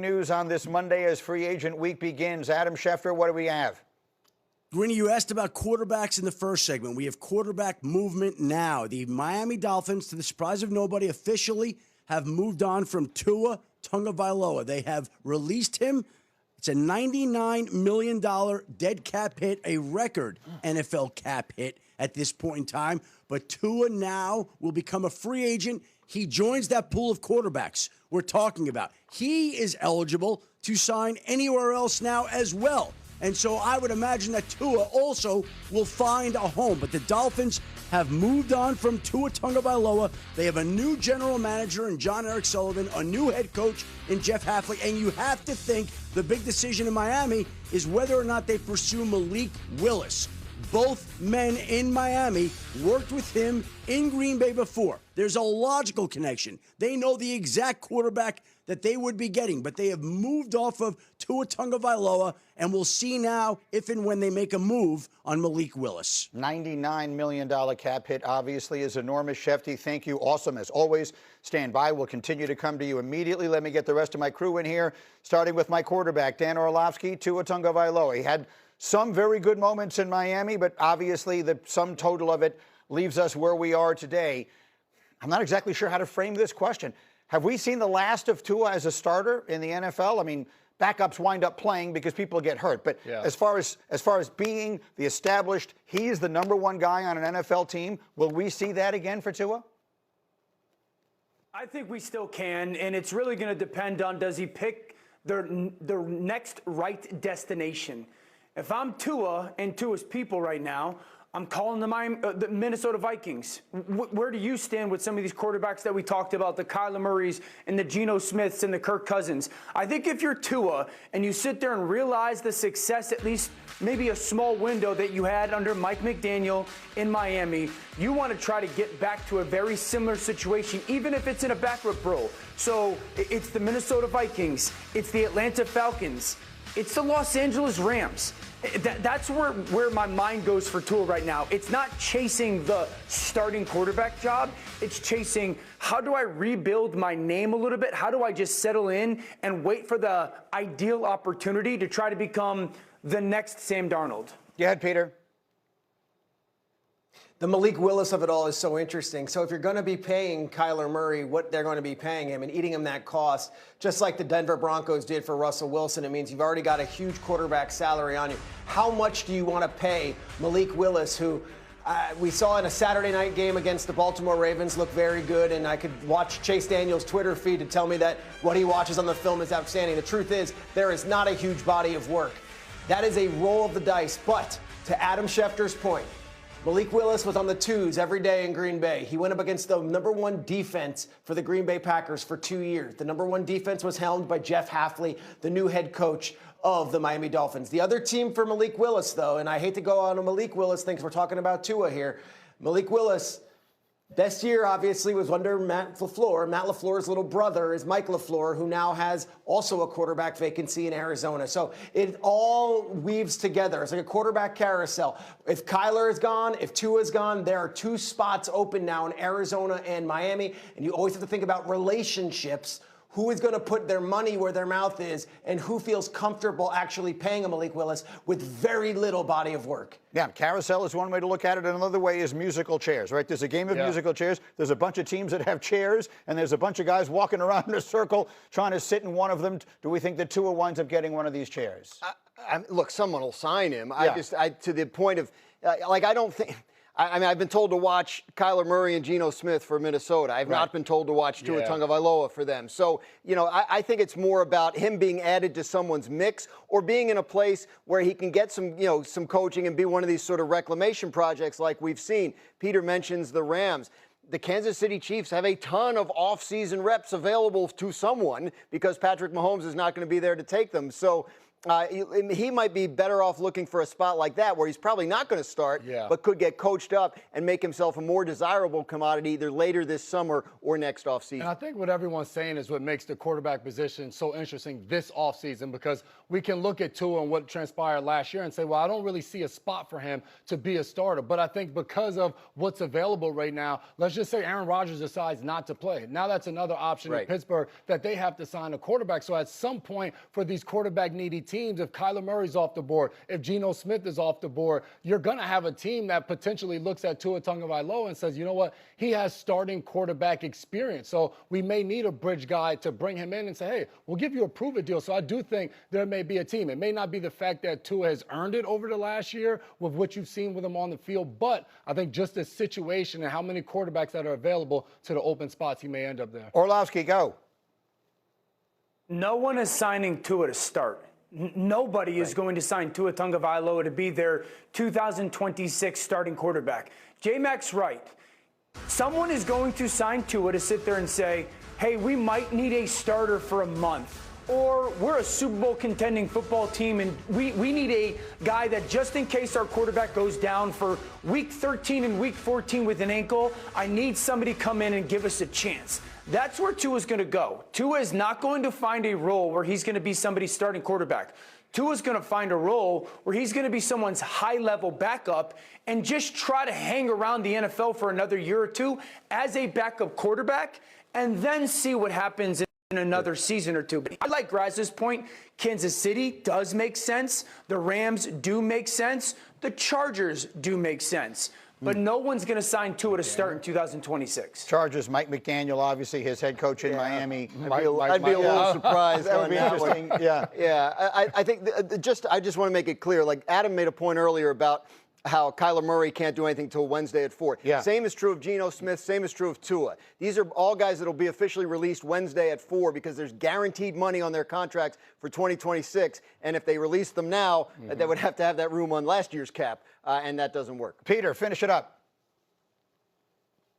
news on this Monday as free agent week begins. Adam Schefter, what do we have? Greeny, you asked about quarterbacks in the first segment. We have quarterback movement now. The Miami Dolphins, to the surprise of nobody, officially have moved on from Tua Tagovailoa. They have released him. It's a $99 million dead cap hit, a record NFL cap hit at this point in time. But Tua now will become a free agent. He joins that pool of quarterbacks we're talking about. He is eligible to sign anywhere else now as well. And so I would imagine that Tua also will find a home. But the Dolphins have moved on from Tua Tagovailoa. They have a new general manager in John Eric Sullivan, a new head coach in Jeff Hafley. And you have to think the big decision in Miami is whether or not they pursue Malik Willis. Both men in Miami worked with him in Green Bay before. There's a logical connection. They know the exact quarterback that they would be getting, but they have moved off of Tua Tagovailoa, and we'll see now if and when they make a move on Malik Willis. $99 million cap hit obviously is enormous. Shefty, thank you. Awesome as always. Stand by. We'll continue to come to you immediately. Let me get the rest of my crew in here, starting with my quarterback, Dan Orlovsky, Tua Tagovailoa. He had some very good moments in Miami, but obviously the sum total of it leaves us where we are today. I'm not exactly sure how to frame this question. Have we seen the last of Tua as a starter in the NFL? I mean, backups wind up playing because people get hurt. But as far as being the established, he's the number one guy on an NFL team, will we see that again for Tua? I think we still can, and it's really going to depend on, does he pick the next right destination? If I'm Tua and Tua's people right now, I'm calling the Minnesota Vikings. Where do you stand with some of these quarterbacks that we talked about, the Kyler Murrays and the Geno Smiths and the Kirk Cousins? I think if you're Tua and you sit there and realize the success, at least maybe a small window that you had under Mike McDaniel in Miami, you want to try to get back to a very similar situation, even if it's in a backup role. So it's the Minnesota Vikings, it's the Atlanta Falcons, it's the Los Angeles Rams. That's where my mind goes for Tua right now. It's not chasing the starting quarterback job. It's chasing, how do I rebuild my name a little bit? How do I just settle in and wait for the ideal opportunity to try to become the next Sam Darnold? Go ahead, Peter. The Malik Willis of it all is so interesting. So if you're going to be paying Kyler Murray what they're going to be paying him and eating him that cost, just like the Denver Broncos did for Russell Wilson, it means you've already got a huge quarterback salary on you. How much do you want to pay Malik Willis, who we saw in a Saturday night game against the Baltimore Ravens look very good, and I could watch Chase Daniel's Twitter feed to tell me that what he watches on the film is outstanding. The truth is, there is not a huge body of work. That is a roll of the dice. But to Adam Schefter's point, Malik Willis was on the twos every day in Green Bay. He went up against the number one defense for the Green Bay Packers for 2 years. The number one defense was helmed by Jeff Hafley, the new head coach of the Miami Dolphins. The other team for Malik Willis, though, and I hate to go on a Malik Willis thing because we're talking about Tua here. Malik Willis, best year, obviously, was under Matt LaFleur. Matt LaFleur's little brother is Mike LaFleur, who now has also a quarterback vacancy in Arizona. So it all weaves together. It's like a quarterback carousel. If Kyler is gone, if Tua is gone, there are two spots open now in Arizona and Miami. And you always have to think about relationships. Who is going to put their money where their mouth is, and who feels comfortable actually paying a Malik Willis with very little body of work? Yeah, carousel is one way to look at it. Another way is musical chairs, right? There's a game of musical chairs. There's a bunch of teams that have chairs, and there's a bunch of guys walking around in a circle trying to sit in one of them. Do we think that Tua winds up getting one of these chairs? Look, someone will sign him. Yeah. To the point of, I don't think. I mean, I've been told to watch Kyler Murray and Geno Smith for Minnesota. I've not been told to watch Tua Tagovailoa for them. So, I think it's more about him being added to someone's mix or being in a place where he can get some, some coaching and be one of these sort of reclamation projects like we've seen. Peter mentions the Rams. The Kansas City Chiefs have a ton of off-season reps available to someone because Patrick Mahomes is not going to be there to take them. So he might be better off looking for a spot like that where he's probably not going to start, but could get coached up and make himself a more desirable commodity either later this summer or next offseason. And I think what everyone's saying is what makes the quarterback position so interesting this offseason, because we can look at Tua and what transpired last year and say, well, I don't really see a spot for him to be a starter. But I think because of what's available right now, let's just say Aaron Rodgers decides not to play. Now that's another option in Pittsburgh that they have to sign a quarterback. So at some point for these quarterback-needy teams, if Kyler Murray's off the board, if Geno Smith is off the board, you're going to have a team that potentially looks at Tua Tagovailoa and says, you know what, he has starting quarterback experience. So we may need a bridge guy to bring him in and say, hey, we'll give you a prove-it deal. So I do think there may be a team. It may not be the fact that Tua has earned it over the last year with what you've seen with him on the field, but I think just the situation and how many quarterbacks that are available to the open spots, he may end up there. Orlovsky, go. No one is signing Tua to start. Nobody is going to sign Tua Tagovailoa to be their 2026 starting quarterback. J-Mac's right. Someone is going to sign Tua to sit there and say, hey, we might need a starter for a month. Or we're a Super Bowl contending football team and we need a guy that just in case our quarterback goes down for week 13 and week 14 with an ankle, I need somebody to come in and give us a chance. That's where Tua's going to go. Tua is not going to find a role where he's going to be somebody's starting quarterback. Tua's going to find a role where he's going to be someone's high-level backup and just try to hang around the NFL for another year or two as a backup quarterback and then see what happens in another season or two. But I like Graz's point. Kansas City does make sense. The Rams do make sense. The Chargers do make sense. But no one's going to sign Tua to start in 2026. Chargers, Mike McDaniel, obviously his head coach in Miami. I'd be a little surprised that would on be that interesting. one. Yeah. I think I just want to make it clear. Like Adam made a point earlier about how Kyler Murray can't do anything till Wednesday at 4. Yeah. Same is true of Geno Smith. Same is true of Tua. These are all guys that will be officially released Wednesday at 4 because there's guaranteed money on their contracts for 2026. And if they release them now, they would have to have that room on last year's cap, and that doesn't work. Peter, finish it up.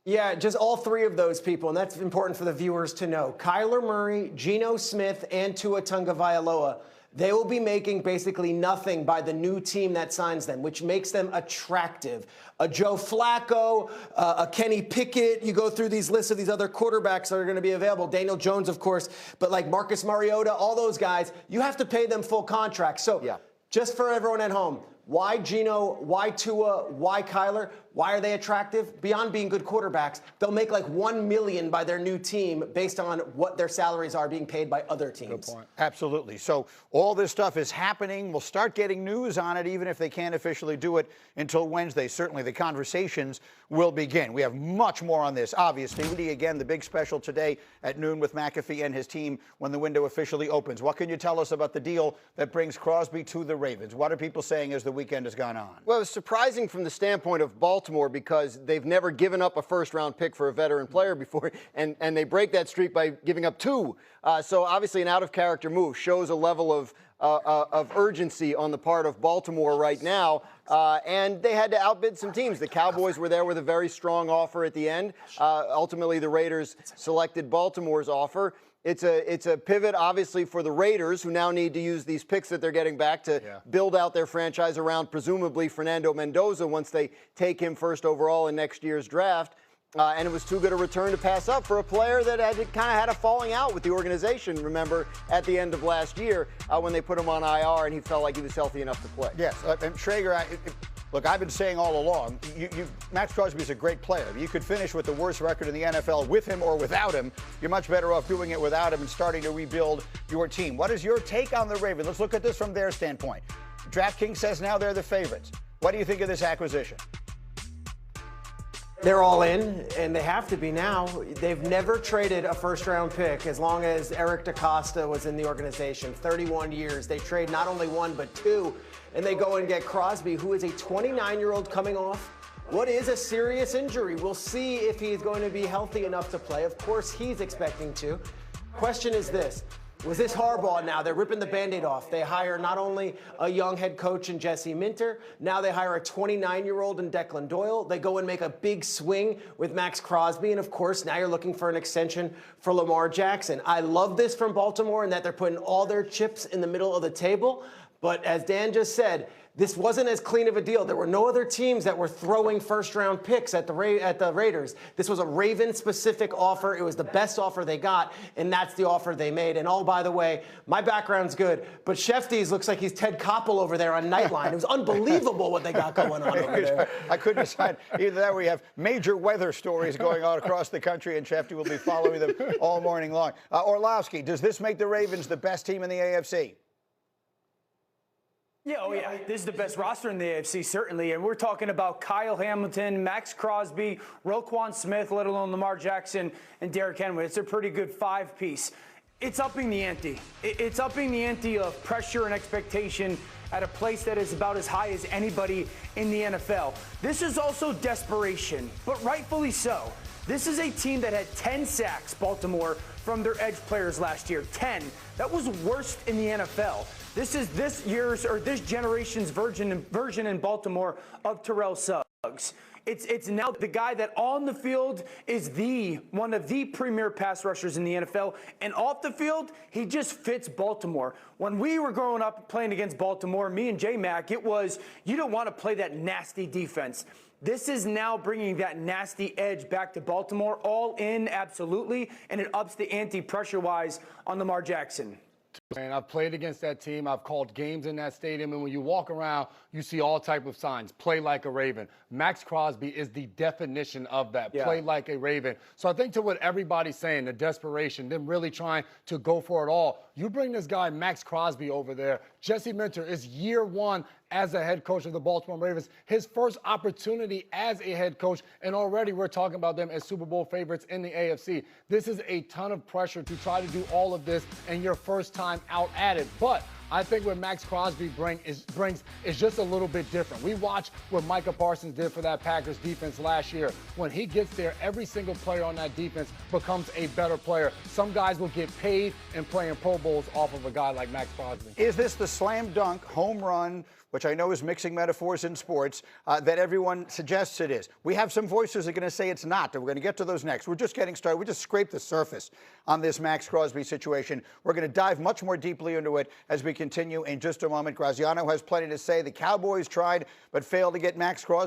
Yeah, just all three of those people, and that's important for the viewers to know. Kyler Murray, Geno Smith, and Tua Tagovailoa. They will be making basically nothing by the new team that signs them, which makes them attractive. A Joe Flacco, a Kenny Pickett. You go through these lists of these other quarterbacks that are going to be available. Daniel Jones, of course, but like Marcus Mariota, all those guys, you have to pay them full contracts. So just for everyone at home, why Geno, why Tua, why Kyler? Why are they attractive? Beyond being good quarterbacks, they'll make like $1 million by their new team based on what their salaries are being paid by other teams. Good point. Absolutely. So all this stuff is happening. We'll start getting news on it, even if they can't officially do it until Wednesday. Certainly the conversations will begin. We have much more on this, obviously. Woody, again, the big special today at noon with McAfee and his team when the window officially opens. What can you tell us about the deal that brings Crosby to the Ravens? What are people saying as the weekend has gone on? Well, it's surprising from the standpoint of Baltimore because they've never given up a first-round pick for a veteran player before, and they break that streak by giving up 2. So obviously an out-of-character move shows a level of urgency on the part of Baltimore right now, and they had to outbid some teams. The Cowboys were there with a very strong offer at the end. Ultimately, the Raiders selected Baltimore's offer. It's a pivot, obviously, for the Raiders, who now need to use these picks that they're getting back to build out their franchise around, presumably, Fernando Mendoza once they take him first overall in next year's draft. And it was too good a return to pass up for a player that kind of had a falling out with the organization, remember, at the end of last year when they put him on IR and he felt like he was healthy enough to play. Yes, and Schrager, look, I've been saying all along, Max Crosby is a great player. You could finish with the worst record in the NFL with him or without him. You're much better off doing it without him and starting to rebuild your team. What is your take on the Ravens? Let's look at this from their standpoint. DraftKings says now they're the favorites. What do you think of this acquisition? They're all in, and they have to be now. They've never traded a first-round pick as long as Eric DaCosta was in the organization. 31 years. They trade not only 1, but 2, and they go and get Crosby, who is a 29-year-old coming off what is a serious injury. We'll see if he's going to be healthy enough to play. Of course, he's expecting to. Question is this. was this Harbaugh now. They're ripping the Band-Aid off. They hire not only a young head coach in Jesse Minter, now they hire a 29-year-old in Declan Doyle. They go and make a big swing with Max Crosby. And, of course, now you're looking for an extension for Lamar Jackson. I love this from Baltimore in that they're putting all their chips in the middle of the table. But as Dan just said, this wasn't as clean of a deal. There were no other teams that were throwing first-round picks at the Raiders. This was a Ravens-specific offer. It was the best offer they got, and that's the offer they made. And oh, by the way, my background's good, but Schefter's looks like he's Ted Koppel over there on Nightline. It was unbelievable what they got going on over there. I couldn't decide. Either that or we have major weather stories going on across the country, and Schefter will be following them all morning long. Orlovsky, does this make the Ravens the best team in the AFC? Yeah, oh yeah. This is the best roster in the AFC, certainly. And we're talking about Kyle Hamilton, Max Crosby, Roquan Smith, let alone Lamar Jackson and Derrick Henry. It's a pretty good five-piece. It's upping the ante. It's upping the ante of pressure and expectation at a place that is about as high as anybody in the NFL. This is also desperation, but rightfully so. This is a team that had 10 sacks, Baltimore, from their edge players last year. 10. That was worst in the NFL. This is this year's or this generation's version in Baltimore of Terrell Suggs. It's now the guy that on the field is one of the premier pass rushers in the NFL, and off the field, he just fits Baltimore. When we were growing up playing against Baltimore, me and J-Mac, it was you don't want to play that nasty defense. This is now bringing that nasty edge back to Baltimore, all in, absolutely, and it ups the ante pressure-wise on Lamar Jackson. And I've played against that team. I've called games in that stadium. And when you walk around, you see all type of signs. Play like a Raven. Max Crosby is the definition of that. Yeah. Play like a Raven. So I think to what everybody's saying, the desperation, them really trying to go for it all. You bring this guy, Max Crosby, over there. Jesse Minter is year one as a head coach of the Baltimore Ravens. His first opportunity as a head coach, and already we're talking about them as Super Bowl favorites in the AFC. This is a ton of pressure to try to do all of this and your first time out at it. But I think what Max Crosby brings is just a little bit different. We watched what Micah Parsons did for that Packers defense last year. When he gets there, every single player on that defense becomes a better player. Some guys will get paid and play in Pro Bowls off of a guy like Max Crosby. Is this the slam dunk home run, which I know is mixing metaphors in sports, that everyone suggests it is? We have some voices that are going to say it's not, and we're going to get to those next. We're just getting started. We just scraped the surface on this Max Crosby situation. We're going to dive much more deeply into it as we continue in just a moment. Graziano has plenty to say. The Cowboys tried but failed to get Max Crosby